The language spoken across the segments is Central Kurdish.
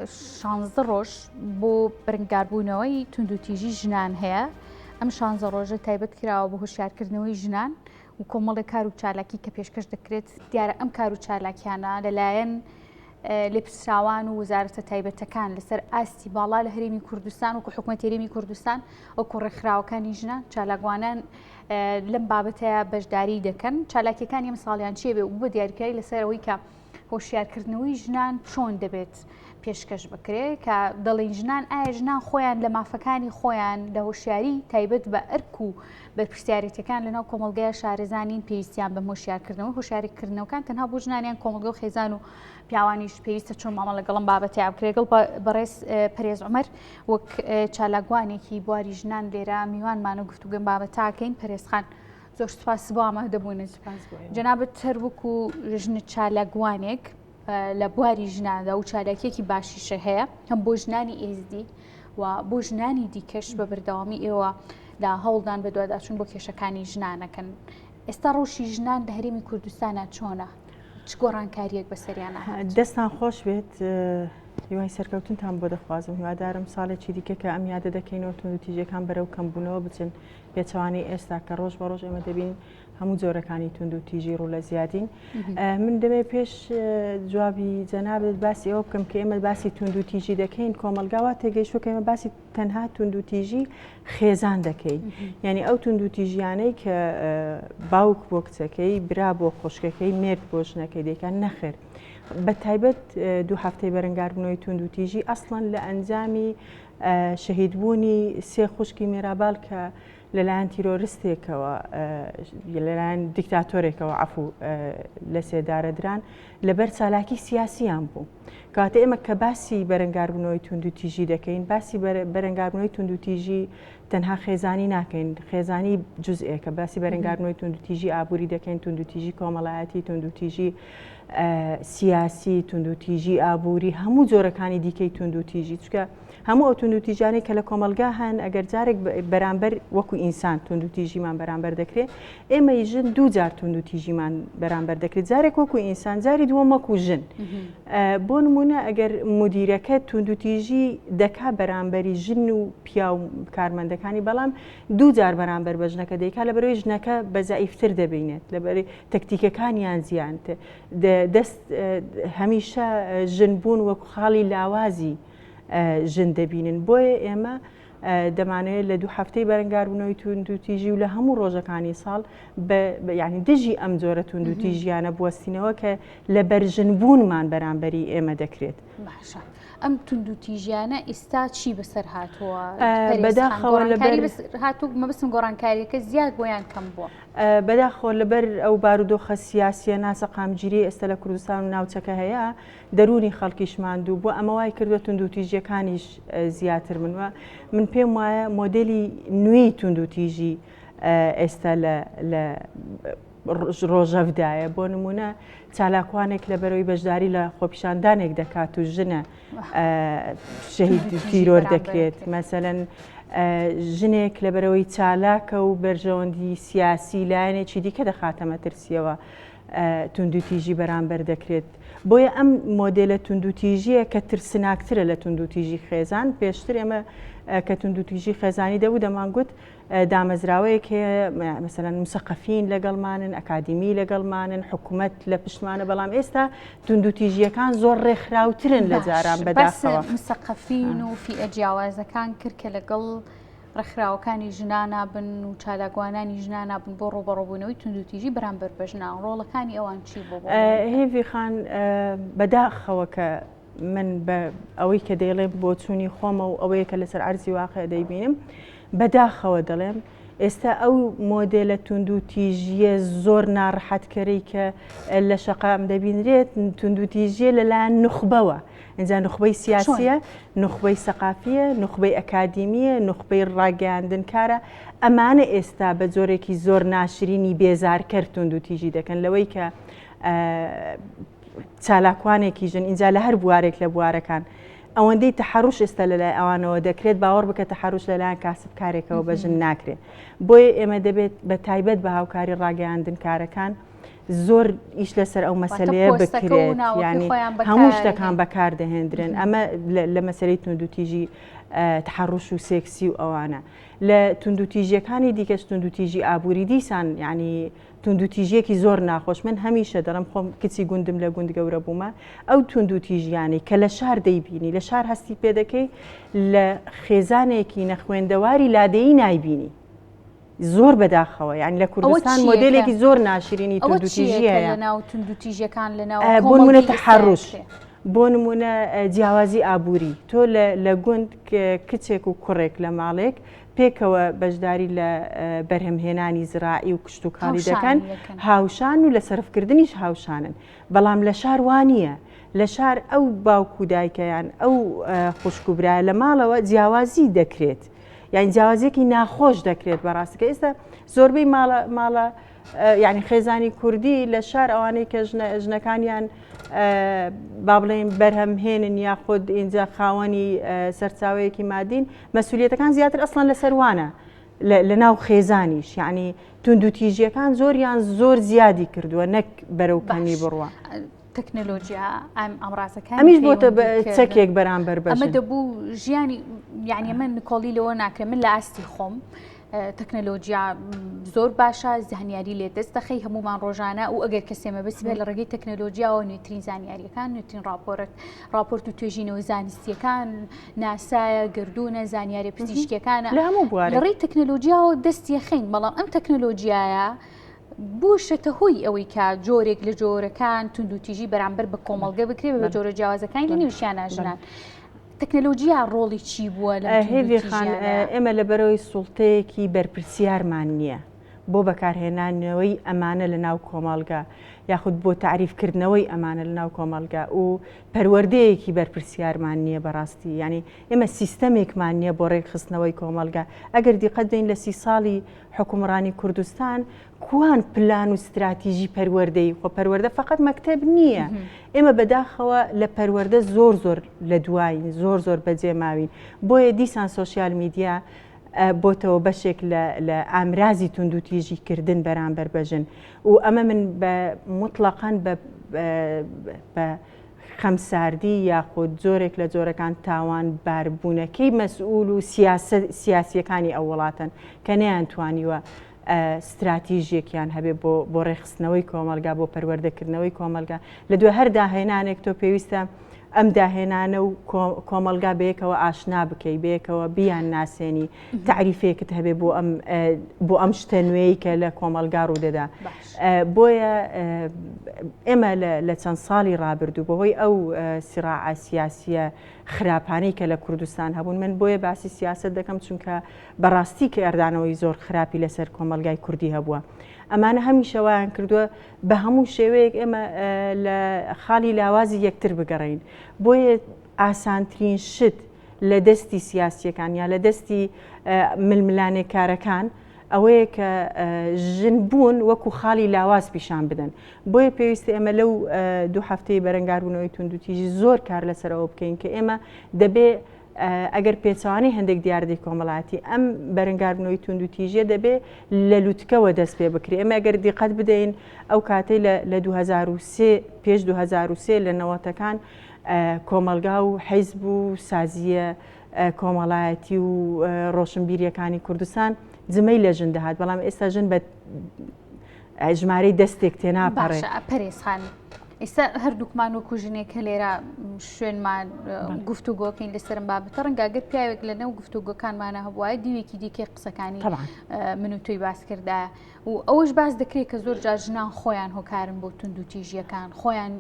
16 ڕۆژ بۆ بەرەنگاربوونەوەی توندوتیژی ژنان هەیە. ئەم 16 ڕۆژە تایبەت کراوە بە هۆشیارکردنەوەی ژنان و کۆمەڵی کار و چالاکی کە پێشکەش دەکرێت. دیارە ئەم کار و چالاکیانە لەلایەن لێپرسراوان و وەزارەتە تایبەتەکان لەسەر ئاستی باڵا لە هەرێمی کوردستان و حکوومەت هەرێمی کوردستان وەکو ڕێکخراوەکانی ژنان چالاکوانان لەم بابەتەیە بەشداری دەکەن. چالاکیەکانی ئەم ساڵیان چێ بێ و بە دیاریکاری لەسەرەوەی کە هۆشیارکردنەوەی ژنان چۆن دەبێت پێشکەش بکرێت کە دەڵێن ژنان ئایا ژنان خۆیان لە مافەکانی خۆیان لە هۆشیاری تایبەت بە ئەرک و بەرپرسیارەتەکان لەناو کۆمەلگەیە شارەزانین پێویستیان بە هۆشیارکردنەوە هۆشیاریکردنەوەکان تەنها بۆ ژنانیان کۆمەلگە و خێزان و پیاوانیش پێویستە چۆن مامە لەگەڵم بابەتیان بکرێت. بەڕێز پەرێز عومەر وەک چالاکوانێکی بواری ژنان لێرە میوانمانە گفتوگۆم بابەتاکەین. پەرێزخان زۆر سوپاس بۆ ئامادەبوونت. جەنابەت هەر وەکو ژنە چالاکوانێک لە بواری ژناندا و چالاکیەکی باشیشە هەیە هەم بۆ ژنانی ئێزدی و بۆ ژنانی دیکەش بە بەردەوامی ئێوە دا هەوڵدان بە دوواداچوون بۆ کێشەکانی ژنانەکەن. ئێستا ڕۆژی ژنان لە هەرێمی کوردستانە چۆنە؟ چ گۆڕانکاریەک بەسەریانە هات؟ دەستان خۆش بێت. هیوای سەرکەوتنتان بۆ دەخوازم. هیوادارم ساڵێکی دیکە کە ئەم یادە دەکەینەوە توندوتیژیەکان بەرەو کەمبوونەوە بچن پێچەوانەی ئێستا کە ڕۆژ بە ڕۆژ ئێمە دەبین هەموو جۆرەکانی توندوتیژی ڕوو لە زیادین. من دەبێت پێش جوابی جەنابێت باسی ئەوە بکەم کە ئێمە باسی توندوتیژی دەکەین کۆمەلگاوا تێگەیشتووە کە ئێمە باسی تەنها توندوتیژی خێزان دەکەین. یعنی ئەو توندوتیژیانەی کە باوک بۆ کچەکەی برا بۆ خوشکەکەی مرد بۆ ژنەکەی دەکەن نەخێر. بە تایبەت دوو هەفتەی بەرەنگاربوونەوەی توندوتیژی ئەسڵەن لە ئەنجامی شەهیدبوونی سێ خوشکی میرابال کە لەلایەن تیرۆریستێکەوە لەلایەن دیکتاتۆرێکەوە عەفوو لە سێدارەدران لەبەر چالاکی سیاسییان بوو. کاتە ئێمە کە باسی بەرەنگاربوونەوەی توندوتیژی دەکەین باسی بەرەنگاربوونەوەی توندوتیژی تەنها خێزانی ناکەین. خێزانی جزئێکە باسی بەرەنگاربوونەوەی توندوتیژی ئابووری دەکەین، توندوتیژی کۆمەڵایەتی، توندوتیژی سیاسی، توندوتیژی ئابووری، هەموو جۆرەکانی دیکەی توندوتیژی. چکە هەموو ئەو توندوتیژانەی کە لە کۆمەلگا هەن ئەگەر جارێک بەرامبەر وەکو ئینسان توندوتیژیمان بەرامبەر دەکرێت، ئێمەی ژن دوو جار توندوتیژیمان بەرامبەر دەکرێت، جارێک وەکو ئینسان، جاری دووەم وەکو ژن. بۆ نمونە ئەگەر مدیرەکە توندوتیژی دەکا بەرامبەری ژن و پیا و کارمەندەکانی، بەڵام دوو جار بەرامبەر بە ژنەکە دەیکا لەبەرەوەی ژنەکە بەزائیفتر دەبینێت، لەبەر تەکتیکەکانیان زیانتر دەست هەمیشە ژنبوون وەکو خاڵی لاوازی ژن دەبینن. بۆیە ئێمە دەمانەوێت لە دوو هەفتەی بەرەنگاربوونەوەی توندوتیژی و لە هەموو ڕۆژەکانی ساڵ یعنی دژی ئەم جۆرە توندوتیژیانە بوەستینەوە کە لە بەرژنبوونمان بەرامبەری ئێمە دەکرێت. باشە. ئەم توندوتیژیانە ئێستا چی بەسەر هاتووە؟ بەداخەوە هاتوو مەبستم گۆڕانکاریەکە زیاد بۆیان کەم بووە. بەداخۆ لەبەر ئەو بارودۆخە سیاسیە ناسە قامگیری ئێستا لە کوردستان و ناوچەکە هەیە دەرونی خەڵکیشمان دوو بۆ ئەمە وای کردوە توندوتیژیەکانیش زیاتر منوە. من پێم وایە مۆدێلی نوێی توندوتیژی ئێستا لە ڕۆژەفدایە. بۆ نمونە چالاکوانێک لەبەرەوەی بەشداری لە خۆپیشاندانێک دەکات و ژنە شەهید تیرۆر دەکرێت. مەسەلەن ژنێک لەبەرەوەی چالاکە و بەرژەوەندی سیاسی لایەنێکی دیکە دەخاتە مەترسیەوە توندوتیژی بەرامبەر دەکرێت. بۆیە ئەم مۆدێلە توندوتیژیە کە ترسناکترە لە توندوتیژی خێزان. پێشتر ئێمە کە توندوتیژی خێزانی دەبوو دەمانگوت دامەزراوەیەک هەیە، مەسەلەن موسەقەفین لەگەڵمانن، ئەکادیمی لەگەڵمانن، حکوومەت لە پشتمانە، بەڵام ئێستا توندوتیژیەکان زۆر ڕێکخراوترن لە جاران بەداخەوە. موسەقەفین و فئە جیاوازەکان کرد کە لەگەڵ ڕێکخراوەکانی ژنانە بن و چالاکوانانی ژنانە بن بۆ ڕۆبەڕۆبوونەوەی توندوتیژی بەرامبەر بە ژنان. ڕۆڵەکانی ئەوان چی بۆ؟ هێڤی خان بەداخەوە کە من بە ئەوەی کە دەیڵێم بۆ چوونی خۆمە و ئەوەیە کە لەسەر ئەرزی واقع دەیبینم، بەداخەوە دەڵێم ئێستا ئەو مۆدێلە توندوتیژیە زۆر ناڕەحەتکەرەی کە لە شەقام دەبینرێت توندوتیژیە لەلایەن نوخبەوە. ئینجا نوخبەی سیاسیە، نوخبەی سەقافیە، نوخبەی ئەکادیمیە، نوخبەی ڕاگەیاندنکارە. ئەمانە ئێستا بە جۆرێکی زۆر ناشرینی بێزارکەر توندوتیژی دەکەن لەوەی کە چالاکوانێکی ژن ئینجا لە هەر بوارێک لە بوارەکان ئەوەندەی تەحەڕوش ئێستا لەلای ئەوانەوە دەکرێت باوەڕ بکە تەحەڕوش لەلایەن کاسبکارێکەوە بە ژن ناکرێت. بۆیە ئێمە دەبێت بە تایبەت بە هاوکاری ڕاگەیاندنکارەکان زۆر ئیش لەسەر ئەو مەسەلەیە بکرێت ینی هەموو شتەکان بەکاردەهێنرێن ئەمە لە مەسەلەی توندوتیژی تحرش و سێکسی و ئەوانە لە توندوتیژیەکانی دیکەش توندوتیژی ئابووری دیسان ینی توندوتیژیەکی زۆر ناخۆش من هەمیشە دەڵم خۆم کچی گوندم لە گوند گەورە بوومە ئەو توندوتیژیانی کە لە شار دەیبینی لە شار هەستی پێ دەکەی لە خێزانێکی نەخوێندەواری لادەیی نایبینی زۆر بەداخەوە یعنی لە کوردستان مۆدلێکی زۆر ناشرینی توندوتیژیەیە بۆ نمونە تحرش بۆ نمونە جیاوازی ئابووری تۆ لە گوند کچێک و کوڕێک لە ماڵێک پێکەوە بەشداری لە بەرهەمهێنانی زراعی و کشت و کاڵی دەکەن هاوشان و لە سەرفکردنیش هاوشانن بەڵام لە شار وانە لە شار ئەو باوکو دایکەیان ئەو خوشک و برایە لە ماڵەوە جیاوازی دەکرێت یعنی جیاوازێکی ناخۆش دەکرێت بەڕاستەکە ئێستا زۆربەی ماڵە یعنی خێزانی کوردی لە شار ئەوانەی کە ژنەکانیان با بڵێن بەرهەمهێنن یاخود ئینجا خاوەنی سەرچاوەیەکی مادین مەسئولیەتەکان زیاتر ئەسڵان لەسەروانە لە ناو خێزانیش یعنی توندوتیژیەکان زۆریان زۆر زیادی کردووە نەک بەرەوکەنی بڕوە تەکنەلۆژیا ئەمڕاستەکان ئەمیش بۆتە چەکێک بەرامبەر بەش ئەمە دەبوو ژیانی یعنی من نکۆڵی لەوە ناکرێت من لە ئاستی خۆم تەکنەلۆژیا زۆر باشە زانیاری لێ دەست دەخەی هەمومان ڕۆژانە و ئەگەر کەسێمە بەس بێ لە ڕێگەی تەکنەلۆژیاەوە نوێترین زانیاریەکان نوێترین راپۆرت و توێژینەوە زانستیەکان ناسایە گردوونە زانیاری پزیشکیەکانە لە ڕێی تەکنەلۆژیاەوە دەستی خەین بەڵام ئەم تەکنەلۆژیایە بوشەتە هۆی ئەوەی کە جۆرێک لە جۆرەکان توندوتیژی بەرامبەر بە کۆمەڵگە بکرێت بە جۆرە جیاوازەکانی لە نێوشیانە ژنان تەکنەلۆژیا ڕۆڵی چی بووە لە هێویخان ئێمە لەبەرەوەی سوڵتەیەکی بەرپرسیارمان نییە بۆ بەکارهێنانەوەی ئەمانە لە ناو کۆمەڵگا یاخود بۆ تعریفکردنەوەی ئەمانە لە ناو کۆمەڵگا و پەروەردەیەکی بەرپرسیارمان نییە بەڕاستی ینی ئێمە سیستەمێکمان نییە بۆ ڕێکخستنەوەی کۆمەڵگا ئەگەر دیقەت دەین لە 30 ساڵی حکومڕانی کوردستان کوان پلان و استراتیژی پەروەردەی خۆ پەروەردە فقط مەکتب نییە ئێمە بەداخەوە لە پەروەردە زۆر لە دوای زۆر بەجێماوین بۆیە دیسان سۆشیال میدیا بۆتەوە بەشێک لە ئامرازی توندوتیژیکردن بەرامبەر بەژن و ئەمە من بە مطلقاً بە خەمساردی یاخود جۆرێک لە جۆرەکان تاوان باربوونەکەی مەسئول و سیاسیەکانی ئەو وڵاتن کە نەیانتوانیوە استراتیژیەکیان هەبێ بۆ ڕێخستنەوەی کۆمەلگا بۆ پەروەردەکردنەوەی کۆمەلگا لە دوای هەر داهێنانێک تۆ پێویستە ئەم داهێنانە و کۆمەلگا بەیەکەوە ئاشنا بکەی بەیەکەوە بیان ناسێنی تعریفێکت هەبێ بۆ ئەم شتە نوێی کە لە کۆمەلگا ڕوودەدا بۆیە ئێمە لە چەند ساڵی ڕابردوو بەهۆی ئەو سیراعە سیاسیە خراپانەی کە لە کوردستان هەبوون من بۆیە باسی سیاست دەکەم چونکە بەڕاستی کە ئەردانەوەی زۆر خراپی لەسەر کۆمەلگای کوردی هەبووە ئەمانە هەمیشەوەیان کردووە بە هەموو شێوەیەک ئێمە لە خاڵی لاوازی یەکتر بگەڕین بۆیە ئاسانترین شت لە دەستی سیاسیەکان یا لە دەستی ململانێکارەکان ئەوەیە کە ژن بوون وەکو خاڵی لاواز پیشان بدەن بۆیە پێویستە ئێمە لەو 2 هەفتەی بەرەنگاربوونەوەی توندوتیژی زۆر کار لەسەرەوە بکەین کە ئێمە دەبێ ئەگەر پێچوانی هەندێک دیاردەی کۆمەڵاتی ئەم بەرەنگاربوونەوەی توندوتیژیە دەبێ لە لووتکەوە دەست پێ بکرێ ئێمە ئەگەر دیقەت بدەین ئەو کاتەی لە 2003 پێش 2003 لە نەوەتەکان کۆمەلگا و حیزب و سازیە کۆمەڵایەتی و ڕۆشنبیریەکانی کوردستان جمەی لە ژن دەهات بەڵام ئێستا ژن بە ژمارەی دەستێک تێناپەڕێ پەرێزخان ئێستا هەردووکمان وەکو ژنێکە لێرە شوێنمان گفتوگۆکەین لەسەرم بابەتە ڕەنگە ئەگەر پیاوێک لە نەو گفتوگۆکانمانە هەبوایە دیوێکی دیکەی قسەکانی من و تۆی باس کردایە و ئەوەش باس دەکرێت کە زۆر جار ژنان خۆیان هۆکارن بۆ توندوتیژیەکان خۆیان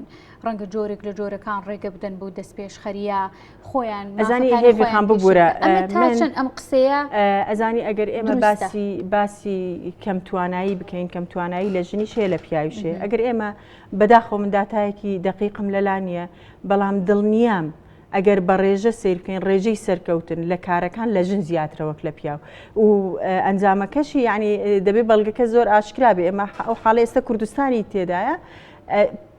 ڕەنگە جۆرێک لە جۆرەکان ڕێگە بدەن بۆ دەست پێشخەریە خۆیان ئەزانی هێویخان ببوورە ئەم قسەیە ئەزانی ئەگەر ئێمە باسی کەم توانایی بکەین کەم توانایی لە ژنی شێ لە پیاویشێ ئەگەر ئێمە بەداخۆ من داتایەکی دقیقم لەلا نییە بەڵام دڵنیام ئەگەر بە ڕێژە سیر بکەین ڕێژەی سەرکەوتن لە کارەکان لە ژن زیاترەوەک لە پیاو و ئەنجامەکەشی ینی دەبێت بەڵگەکە زۆر ئاشکرا بێ ئێمە ئەو حاڵە ئێستا کوردستانی تێدایە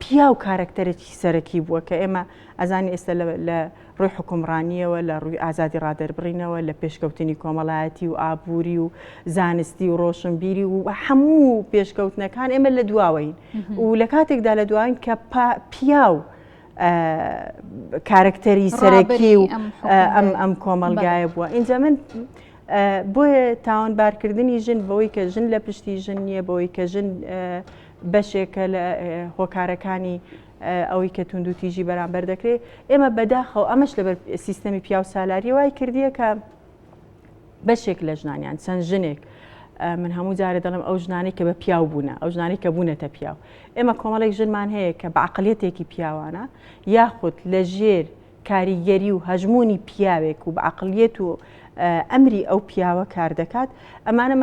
پیا و کارکتەرێکی سەرەکی بووە کە ئێمە ئەزانی ئێستا لە ڕووی حکومڕانیەوە لە ڕووی ئازادی ڕادەربڕینەوە لە پێشکەوتنی کۆمەڵایەتی و ئابووری و زانستی و ڕۆشنبیری و هەموو پێشکەوتنەکان ئێمە لە دواوەین و لە کاتێکدا لە دواین کە پیا و کارکتەری سەرەکی و ئەم کۆمەلگایە بووە. اینجا من بۆیە تاوانبارکردنی ژن بەوەی کە ژن لە پشتی ژن نییە، بەوەی کە ژن بەشێکە لە هۆکارەکانی ئەوەی کە تونند و تیژی بەرامبەر دەکرێت. ئێمە بەداخەوە ئەمەش لەبەر سیستەمی پیا و سالاری وای کردیە کە بەشێک لە ژنانیان چەند ژنێک من هەموو جارە دەڵم ئەو ژنانی کە بە پیاو بوونە، ئەو ژنانی کە بوونەتە پیاو. ئێمە کۆمەڵێک ژنمان هەیە کە بە عەقڵیەتێکی پیاوانە یاخود لە ژێر کاریگەری و هەژمونی پیاوێک و بە عەقڵیەت و ئەمری ئەو پیاوە کار دەکات. ئەمانە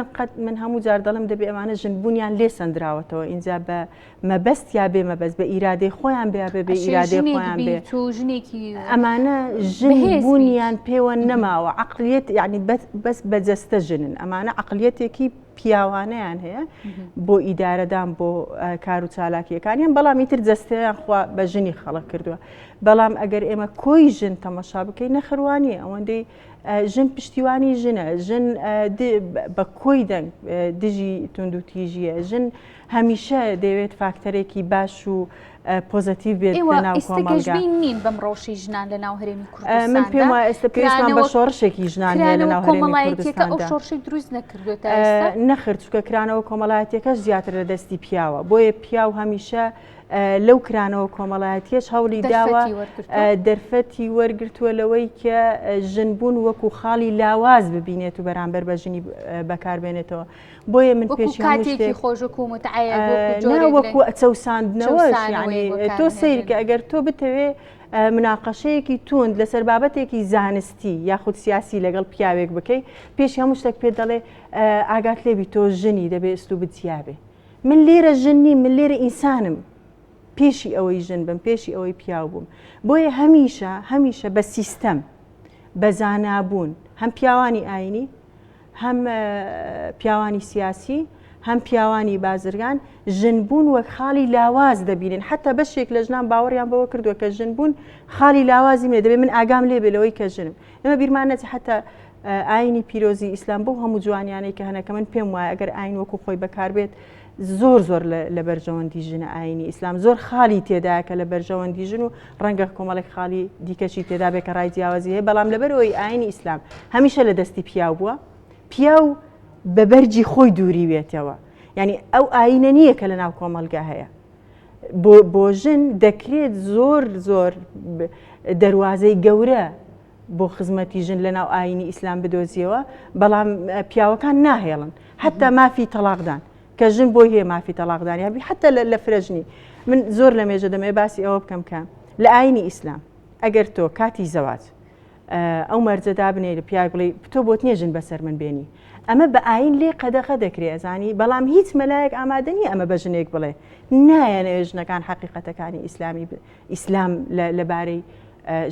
من هەموو جار دەڵم دەبێ ئەمانە ژنبوونیان لێ سەندراوەتەوە. اینجا بە مەبەست یا بێ مەبەست بە ئیرادەی خۆیان بێ بێ ئیرادەی خۆیان بێ ئەمانە ژنبوونیان پێوە نەماوە. عەقڵیەت یعنی بەس بەجەستە ژنن. ئەمانە عەقڵیەتێکی پیاوانەیان هەیە بۆ ئیدارەدان بۆ کار و چالاکیەکانیان، بەڵام ئیتر جەستەیان خوا بە ژنی خەڵق کردووە. بەڵام ئەگەر ئێمە کۆی ژن تەماشا بکەین نەخڕوانیە. ئەوەندەی ژن پشتیوانی ژنە، ژن بە کۆی دەنگ دژی تونند و تیژیە، ژن هەمیشە دەوێت فاکتەرێکی باش و پۆزەتیڤ بێت لە ناو کۆمەلگا. نین بەم ڕۆژی ژنان لە ناو هەرێمی کوردستاندا. من پێم وایە ئێستا پێویستمان بە شۆڕشێکی ژنان هەیە لە ناو هەرێمی کوردستاندا. ئەو شۆڕشەی دروست نەکردوێتە ئێستا؟ نەخر، چونکە کرانەوە کۆمەڵایەتیەکەش زیاتر لە دەستی پیاوە. بۆیە پیاو هەمیشە لەو کرانەوە کۆمەڵایەتیەش هەوڵی داوە دەرفەتی وەرگرتووە لەوەی کە ژنبوون وەکو خاڵی لاواز ببینێت و بەرامبەر بە ژنی بەکاربێنێتەوە. بۆیە من پێشی وەکو چەوساندنەوەش، یعنی تۆ سیرکە ئەگەر تۆ بتەوێ مناقەشەیەکی توند لەسەر بابەتێکی زانستی یاخود سیاسی لەگەڵ پیاوێک بکەی، پێشی هەموو شتێک پێ دەڵێ ئاگات لێبی تۆ ژنی دەبێ ئەستوبت جیابێ. من لێرە ژن نیم، من لێرە ئینسانم، پێشی ئەوەی ژن بم، پێشی ئەوەی پیاو بووم. بۆیە هەمیشە بە سیستەم، بە زانابوون، هەم پیاوانی ئاینی، هەم پیاوانی سیاسی، هەم پیاوانی بازرگان ژنبوون وەک خاڵی لاواز دەبینن. حتا بەشێک لە ژنان باوەڕیان بەوە کردووە کە ژنبوون خاڵی لاوازی منێ، دەبێت من ئاگام لێبێ لەوەی کە ژنم. ئێمە بیرمان نەچێت حتا ئاینی پیرۆزی ئیسلام بۆ هەموو جوانیانەی کە هەنەکە من پێم وایە ئەگەر ئاین وەکو خۆی بەکاربێت زۆر لە بەرژەوەندی ژنە ئاینی ئیسلام زۆر خاڵی تێدایە کە لە بەرژەوەندی ژن و ڕەنگە کۆمەڵێک خاڵی دیکەشی تێدا بێت کە ڕای جیاوازی هەیە. بەڵام لەبەرەوەی ئاینی ئیسلام هەمیشە لە دەستی پیاو بووە، پیاو بە بەرجی خۆی دووری وێتەوە. یعنی ئەو ئاینە نییە کە لە ناو کۆمەلگا هەیە. بۆ ژن دەکرێت زۆر دەواازەی گەورە بۆ خزمەتی ژن لە ناو ئاینی ئیسلام بدۆزیەوە، بەڵام پیاوەکان ناهێڵن حتا مافی تەلاقدان کە ژن بۆی هەیە مافی تەلاقدانیا بی حتا لە فرەژنی. من زۆر لە مێژە دەمێ باسی ئەوە بکەم کە لە ئاینی ئیسلام ئەگەر تۆ کاتی زەواج ئەو مەرجەدا بنێرە پیاوێک بڵێ تۆ بۆت نییە ژن بەسەر من بێنی، ئەمە بە ئاین لێ قەدەغە دەکرێت ئەزانی. بەڵام هیچ مەلایەک ئامادە نیە ئەمە بە ژنێک بڵێ نایەنەوێ ژنەکان حەقیقەتەکانی ئیسلام لەبارەی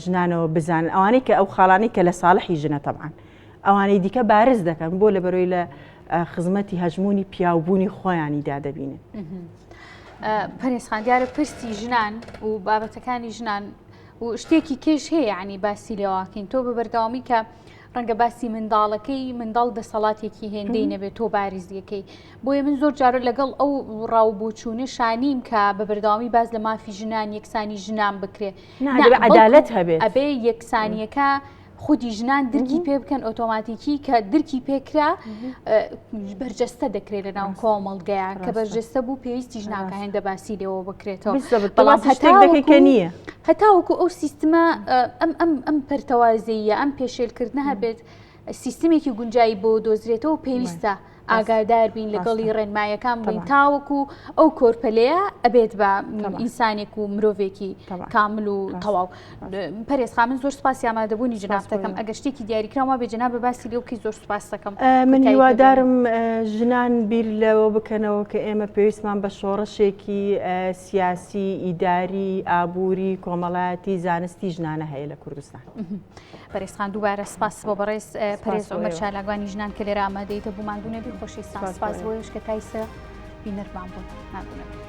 ژنانەوە بزانن. ئەوانەی کە ئەو خاڵانەی کە لە ساڵحی ژنە تەبعاً ئەوانەی دیکە بارز دەکەن بۆ لەبەرەوەی لە خزمەتی هەژمونی پیاوبوونی خۆیانیدا دەبینن. پەرێزخان دیارە پرسی ژنان و بابەتەکانی ژنان و شتێکی کێش هەیە، یعنی باسی لێواکەین تۆ بە بەردەوامی کە ڕەنگە باسی منداڵەکەی منداڵ دەسەڵاتێکی هێندەی نەبێت تۆ بارزیەکەی. بۆیە من زۆر جارە لەگەڵ ئەو ڕاوبۆچوونە شانیم کە بە بەردەوامی باز لە مافی ژنان یەکسانی ژنان بکرێت، عەدالەت هەبێت، ئەبێ یەکسانیەکە خودی ژنان درکی پێ بکەن ئۆتۆماتیکی کە درکی پێکرا بەرجەستە دەکرێت لە ناو کۆمەڵگەیە کە بەرجەستە بوو پێویستی ژناکە هێندە باسی لێەوە بکرێتەوە. بەڵام نییە هەتاوەکو ئەو سیستمە ئەم پەرتەوازەیە ئەم پێشێلکردنە هەبێت سیستمێکی گونجایی بۆ دۆزرێتەوە پێویستە ئاگادار بین لەگەڵی ڕێنمایەکان بڵین تاوەکو ئەو کۆرپەلەیە ئەبێت بە ئینسانێک و مرۆڤێکی کامل و تەواو. پەرێزخان من زۆر سپاسی ئامادەبوونی جنابتەکەم. ئەگەر شتێکی دیاریکراوە بێ جەناب باسی لێ بکەی زۆر سپاس دەکەم. من هیوادارم ژنان بیر لەوە بکەنەوە کە ئێمە پێویستمان بە شۆڕشێکی سیاسی، ئیداری، ئابووری، کۆمەڵایەتی، زانستی ژنانە هەیە لە کوردستان. پەرێزخان دووبارە سپاس بۆ بەڕێز پەرێز عومەر چالاکوانی ژنان کە لێرە ئامادەیتە بووماندوونە بی خۆشی سپاس بۆ شکە تایسە بینەرمان بوون نادونە.